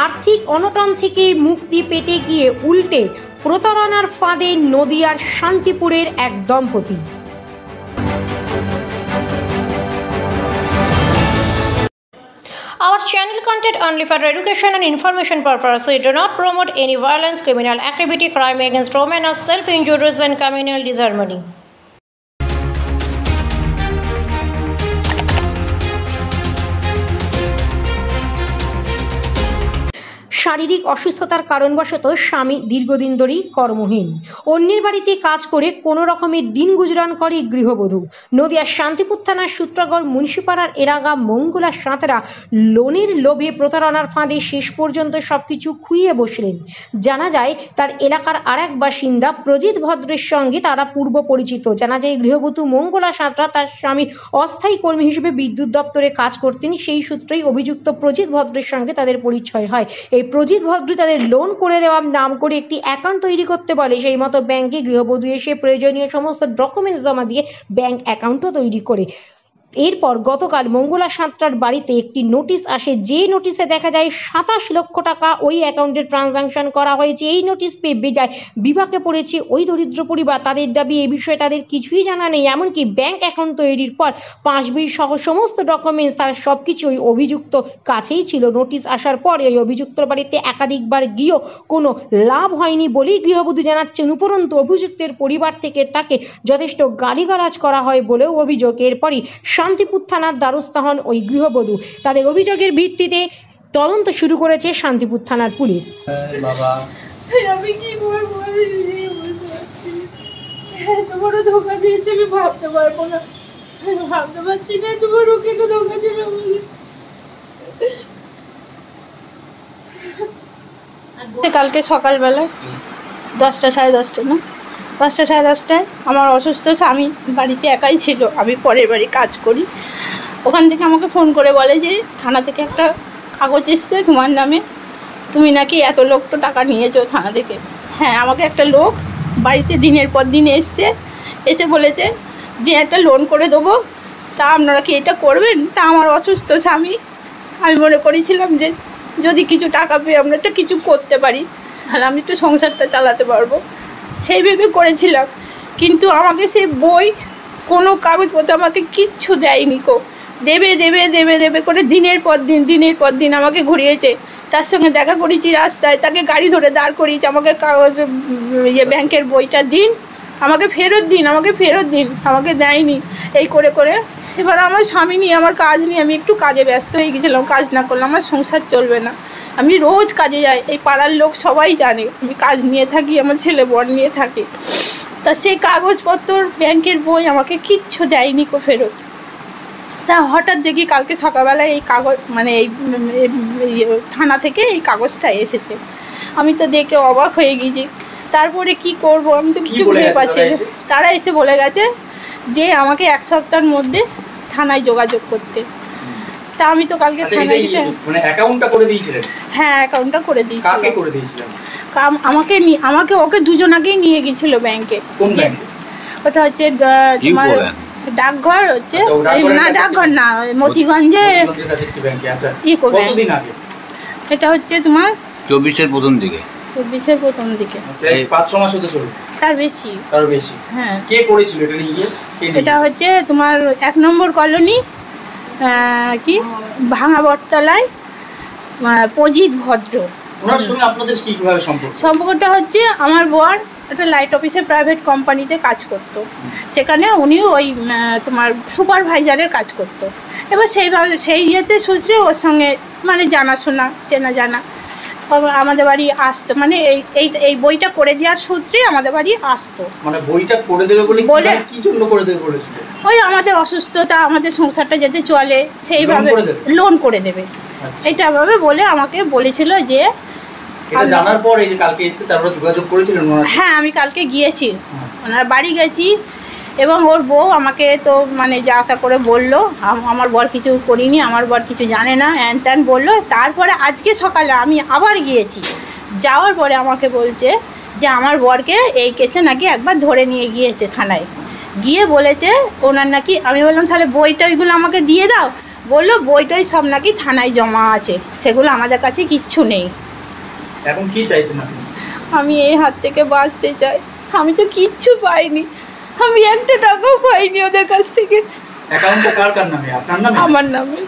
আর্থিক অনটন থেকে মুক্তি পেতে গিয়ে উল্টে প্রতারণার ফাঁদে নদিয়ার শান্তিপুরের এক দম্পতি। Our channel content only for education and information purpose. We do not promote any violence, criminal activity, crime against women, or self-injuries and communal disharmony. শারীরিক অসুস্থতার কারণবশত স্বামী দীর্ঘদিন ধরেই কর্মহীন। অন্যের বাড়িতে কাজ করে কোনো রকমের দিন গুজরান করে গৃহবধূ। নদিয়ার শান্তিপুর থানার সূত্রগড় মুন্সিপাড়ার এলাকা মঙ্গলা সাঁতরা লোনের লোভে প্রতারণার ফাঁদে শেষ পর্যন্ত সবকিছু খুইয়ে বসলেন। জানা যায় তার এলাকার আরেক বাসিন্দা প্রজিত ভদ্রের সঙ্গে তারা পূর্ব পরিচিত। জানা যায় গৃহবধূ মঙ্গলা সাঁতরা তার স্বামী অস্থায়ী কর্মী হিসেবে বিদ্যুৎ দপ্তরে কাজ করতেন। সেই সূত্রেই অভিযুক্ত প্রজিত ভদ্রের সঙ্গে তাদের পরিচয় হয়। এই প্রজিত ভদ্র তাদের লোন করে দেওয়ার নাম করে একটি অ্যাকাউন্ট তৈরি করতে বলে। সেই মতো ব্যাংকে গৃহবধূ এসে প্রয়োজনীয় সমস্ত ডকুমেন্টস জমা দিয়ে ব্যাংক অ্যাকাউন্টও তৈরি করে। এরপর গতকাল মঙ্গলা সাঁতরার বাড়িতে একটি নোটিশ আসে, যে নোটিশে দেখা যায় 27 লক্ষ টাকা ওই অ্যাকাউন্টে ট্রানজাকশন করা হয়েছে। এই নোটিশ পেয়ে বেজায় বিপাকে পড়েছে ওই দরিদ্র পরিবার। তাদের দাবি এই বিষয়ে তাদের কিছুই জানা নেই, এমনকি ব্যাংক অ্যাকাউন্ট তৈরির পর 5 বিল সহ সমস্ত ডকুমেন্টস তার সবকিছু ওই অভিযুক্ত কাছেই ছিল। নোটিশ আসার পরে ওই অভিযুক্তর বাড়িতে একাধিকবার গিয়েও কোনো লাভ হয়নি বলেই গৃহবধূ জানাচ্ছেন। উপরন্তু অভিযুক্তের পরিবার থেকে তাকে যথেষ্ট গালিগালাজ করা হয় বলেও অভিযোগ। এরপরই শান্তিপুর থানার দ্বারস্থ হন ওই গৃহবধূ। তাদের অভিযোগের ভিত্তিতে তদন্ত শুরু করেছে শান্তিপুর থানার পুলিশ। আমি কি করবো, আমি নিজেই বুঝতে পারছি না। এত বড় ধোকা দিয়েছে আমি ভাবতে পারবো না, আমি ভাবতে পারছি না এত বড় কেন ধোকা দিবে বলে। কালকে সকালবেলা 10টা সাড়ে 10টা না 10টা সাড়ে 10টায় আমার অসুস্থ স্বামী বাড়িতে একাই ছিল, আমি পরের বাড়ি কাজ করি। ওখান থেকে আমাকে ফোন করে বলে যে থানা থেকে একটা কাগজ এসছে তোমার নামে, তুমি নাকি এত লোক তো টাকা নিয়েছো থানা থেকে। হ্যাঁ, আমাকে একটা লোক বাড়িতে দিনের পর দিন এসে বলেছে যে একটা লোন করে দেবো, তা আপনারা কি এটা করবেন? তা আমার অসুস্থ স্বামী, আমি মনে করেছিলাম যে যদি কিছু টাকা পেয়ে আমরা একটা কিছু করতে পারি তাহলে আমি একটু সংসারটা চালাতে পারবো, সেই ভেবে করেছিলাম। কিন্তু আমাকে সে বই কোনো কাগজপত্র আমাকে কিচ্ছু দেয়নি। দেবে দেবে দেবে দেবে করে দিনের পর দিন আমাকে ঘুরিয়েছে। তার সঙ্গে দেখা করেছি রাস্তায়, তাকে গাড়ি ধরে দাঁড় করিয়েছে, আমাকে কাগজ ব্যাংকের বইটা দিন, আমাকে ফেরত দিন, আমাকে দেয়নি। এই করে করে এবার আমার স্বামী নিয়ে আমার কাজ নিয়ে আমি একটু কাজে ব্যস্ত হয়ে গেছিলাম। কাজ না করলে আমার সংসার চলবে না। আমি রোজ কাজে যাই, এই পাড়ার লোক সবাই জানে আমি কাজ নিয়ে থাকি, আমার ছেলে বর নিয়ে থাকি। তা সেই কাগজপত্র ব্যাংকের বই আমাকে কিচ্ছু দেয়নি ফেরত। তা হঠাৎ দেখি কালকে সকালবেলায় এই কাগজ মানে এই থানা থেকে এই কাগজটা এসেছে। আমি তো দেখে অবাক হয়ে গেছি। তারপরে কি করব আমি তো কিছু ভেবে পাচ্ছি না। তারা এসে বলে গেছে যে আমাকে 1 সপ্তাহের মধ্যে থানায় যোগাযোগ করতে। তা আমি তো কালকে থানায় মানে অ্যাকাউন্টটা করে দিয়েছিলেন? হ্যাঁ, অ্যাকাউন্টটা করে দিয়েছিলাম। কাকে করে দিয়েছিলেন? আমাকে ওকে দুজনাকেই নিয়ে গেছিল ব্যাংকে। কোন ব্যাংকে? ওটা হচ্ছে তোমার ডাকঘর হচ্ছে না, ডাকঘর না, মতিগঞ্জে ইকো ব্যাংক। কতদিন আগে? এটা হচ্ছে তোমার 24-এর প্রথম দিকে। 24-এর প্রথম দিকে। এই 5-6 মাস হতে চলবে? তার বেশি। হ্যাঁ। কে করেছিল এটা নিয়ে? এটা হচ্ছে তোমার 1 নম্বর কলোনি কি ভাঙা বটতলায় প্রজিত ভদ্র। ওনার সঙ্গে আপনাদের কিভাবে সম্পর্ক? সম্পর্কটা হচ্ছে আমার বর একটা লাইট অফিসে প্রাইভেট কোম্পানিতে কাজ করতো, সেখানে উনিও ওই তোমার সুপারভাইজারের কাজ করতো। এবার সেই ইয়েতে সূত্রে ওর সঙ্গে মানে জানাশোনা চেনা জানা, আমাদের বাড়ি আসতো, মানে এই বইটা করে দেওয়ার সূত্রে আমাদের বাড়ি আসতো। মানে বইটা করে দেবে বলে কি জন্য করে দেবে বলেছিল? ওই আমাদের অসুস্থতা, আমাদের সংসারটা যাতে চলে সেইভাবে লোন করে দেবে, এটা ভাবে বলে আমাকে বলেছিল। যে এটা জানার পর এই যে কালকে এসে তারপর যোগাযোগ করেছিলেন? হ্যাঁ, আমি কালকে গিয়েছি, ওনার বাড়ি গেছি এবং ওর বউ আমাকে তো মানে যা তা করে বললো, আমার বর কিছু করিনি, আমার বর কিছু জানে না, হ্যান ত্যান বললো। তারপরে আজকে সকালে আমি আবার গিয়েছি, যাওয়ার পরে আমাকে বলছে যে আমার বরকে এই কেসে নাকি একবার ধরে নিয়ে গিয়েছে থানায়, গিয়ে বলেছে ওনার নাকি। আমি বললাম তাহলে বইটা ওইগুলো আমাকে দিয়ে দাও। বললো বইটাই সব নাকি থানায় জমা আছে, সেগুলো আমাদের কাছে কিচ্ছু নেই। এখন কি চাইছেন আপনি? আমি এই হাত থেকে বাঁচতে চাই। আমি তো কিচ্ছু পাইনি, আমি একটা টাকাও পাইনি ওদের কাছ থেকে। অ্যাকাউন্টটা কার কার নামে? আপনার নামে? আমার নামে।